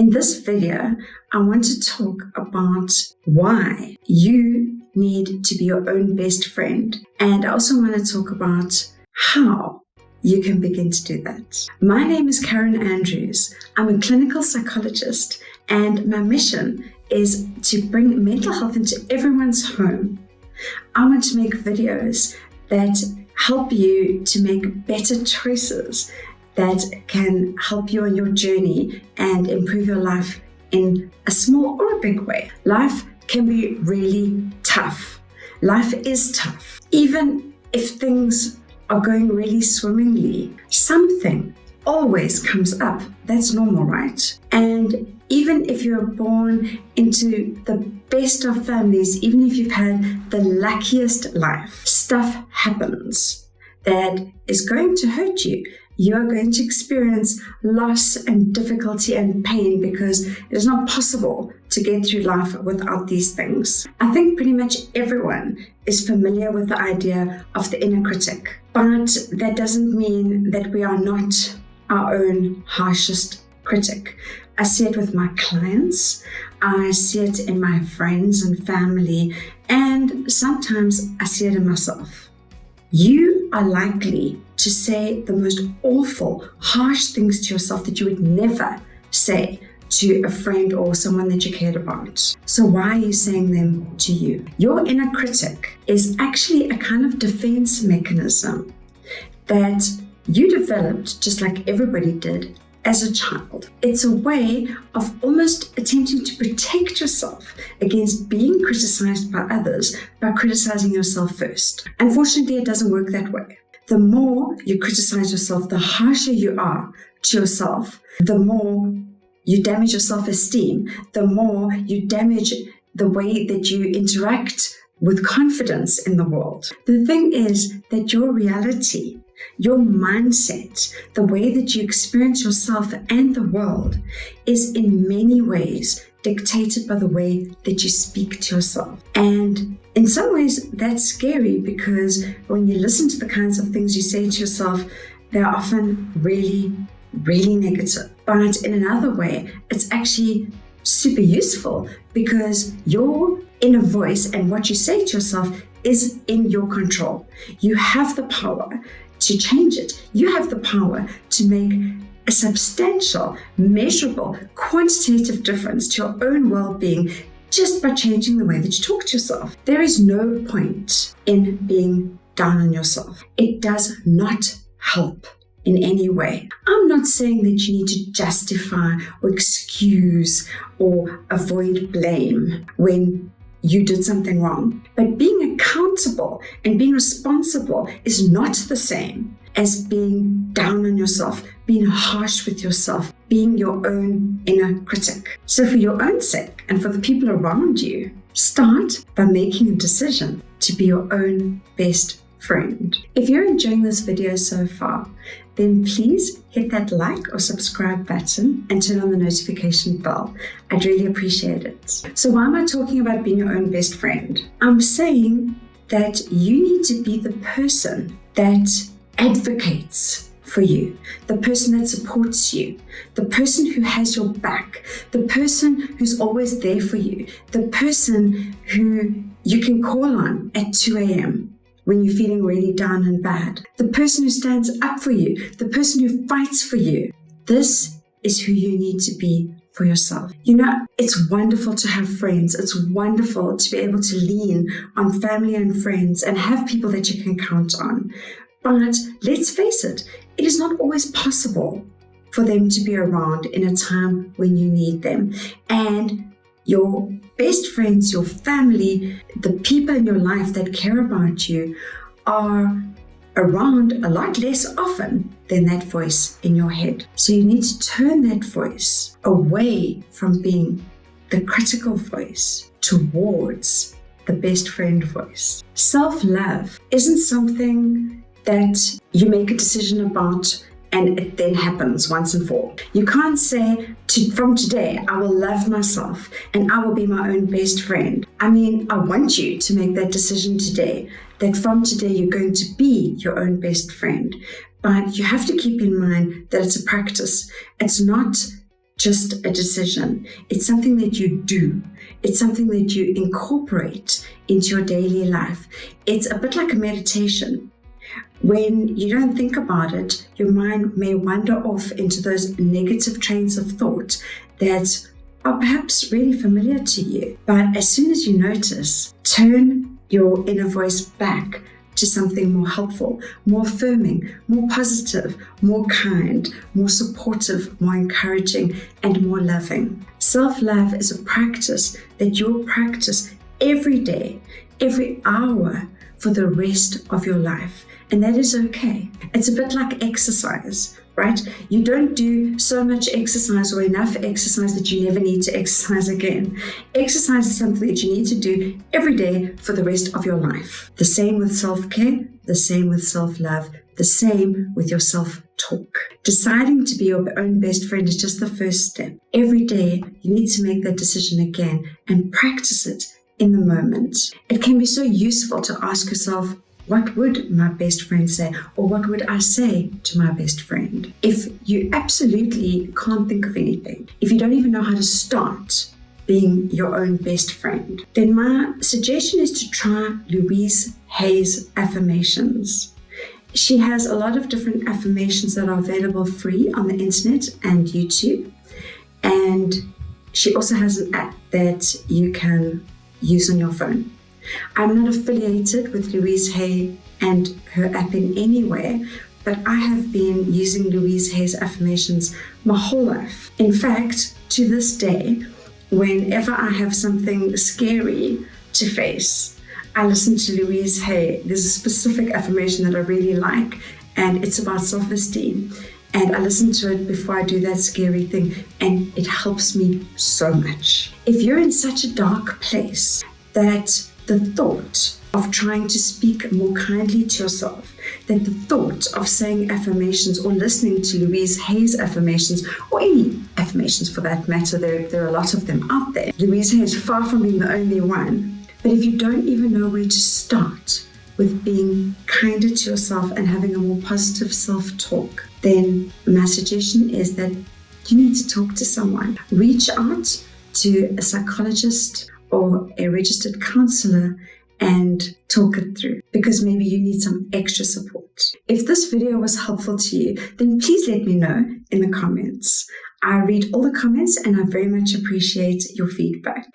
In this video, I want to talk about why you need to be your own best friend. And I also want to talk about how you can begin to do that. My name is Karen Andrews. I'm a clinical psychologist, and my mission is to bring mental health into everyone's home. I want to make videos that help you to make better choices that can help you on your journey and improve your life in a small or a big way. Life can be really tough. Life is tough. Even if things are going really swimmingly, something always comes up. That's normal, right? And even if you're born into the best of families, even if you've had the luckiest life, stuff happens that is going to hurt you. You are going to experience loss and difficulty and pain because it is not possible to get through life without these things. I think pretty much everyone is familiar with the idea of the inner critic, but that doesn't mean that we are not our own harshest critic. I see it with my clients, I see it in my friends and family, and sometimes I see it in myself. You are likely to say the most awful, harsh things to yourself that you would never say to a friend or someone that you cared about. So why are you saying them to you? Your inner critic is actually a kind of defense mechanism that you developed, just like everybody did, as a child. It's a way of almost attempting to protect yourself against being criticized by others by criticizing yourself first. Unfortunately, it doesn't work that way. The more you criticize yourself, the harsher you are to yourself, the more you damage your self-esteem, the more you damage the way that you interact with confidence in the world. The thing is that your reality, your mindset, the way that you experience yourself and the world is in many ways dictated by the way that you speak to yourself. And in some ways, that's scary because when you listen to the kinds of things you say to yourself, they're often really, really negative. But in another way, it's actually super useful because your inner voice and what you say to yourself is in your control. You have the power to change it. You have the power to make a substantial, measurable, quantitative difference to your own well-being just by changing the way that you talk to yourself. There is no point in being down on yourself. It does not help in any way. I'm not saying that you need to justify or excuse or avoid blame when you did something wrong. But being accountable and being responsible is not the same as being down on yourself, being harsh with yourself, being your own inner critic. So for your own sake and for the people around you, start by making a decision to be your own best friend. If you're enjoying this video so far, then please hit that like or subscribe button and turn on the notification bell. I'd really appreciate it. So why am I talking about being your own best friend? I'm saying that you need to be the person that advocates for you, the person that supports you, the person who has your back, the person who's always there for you, the person who you can call on at 2 a.m. when you're feeling really down and bad, the person who stands up for you, the person who fights for you. This is who you need to be for yourself. You know, it's wonderful to have friends. It's wonderful to be able to lean on family and friends and have people that you can count on. But let's face it, it is not always possible for them to be around in a time when you need them. And your best friends, your family, the people in your life that care about you are around a lot less often than that voice in your head. So you need to turn that voice away from being the critical voice towards the best friend voice. Self-love isn't something that you make a decision about and it then happens once and for all. You can't say, from today, I will love myself and I will be my own best friend. I mean, I want you to make that decision today, that from today you're going to be your own best friend. But you have to keep in mind that it's a practice. It's not just a decision. It's something that you do. It's something that you incorporate into your daily life. It's a bit like a meditation. When you don't think about it, your mind may wander off into those negative trains of thought that are perhaps really familiar to you. But as soon as you notice, turn your inner voice back to something more helpful, more affirming, more positive, more kind, more supportive, more encouraging, and more loving. Self-love is a practice that you'll practice every day, every hour for the rest of your life. And that is okay. It's a bit like exercise, right? You don't do so much exercise or enough exercise that you never need to exercise again. Exercise is something that you need to do every day for the rest of your life. The same with self-care, the same with self-love, the same with your self-talk. Deciding to be your own best friend is just the first step. Every day, you need to make that decision again and practice it in the moment. It can be so useful to ask yourself, what would my best friend say? Or what would I say to my best friend? If you absolutely can't think of anything, if you don't even know how to start being your own best friend, then my suggestion is to try Louise Hay's affirmations. She has a lot of different affirmations that are available free on the internet and YouTube. And she also has an app that you can use on your phone. I'm not affiliated with Louise Hay and her app in any way, but I have been using Louise Hay's affirmations my whole life. In fact, to this day, whenever I have something scary to face, I listen to Louise Hay. There's a specific affirmation that I really like, and it's about self-esteem. And I listen to it before I do that scary thing, and it helps me so much. If you're in such a dark place that the thought of trying to speak more kindly to yourself, that the thought of saying affirmations or listening to Louise Hay's affirmations, or any affirmations for that matter, there are a lot of them out there. Louise Hay is far from being the only one. But if you don't even know where to start with being kinder to yourself and having a more positive self-talk, then my suggestion is that you need to talk to someone. Reach out to a psychologist or a registered counselor and talk it through, because maybe you need some extra support. If this video was helpful to you, then please let me know in the comments. I read all the comments and I very much appreciate your feedback.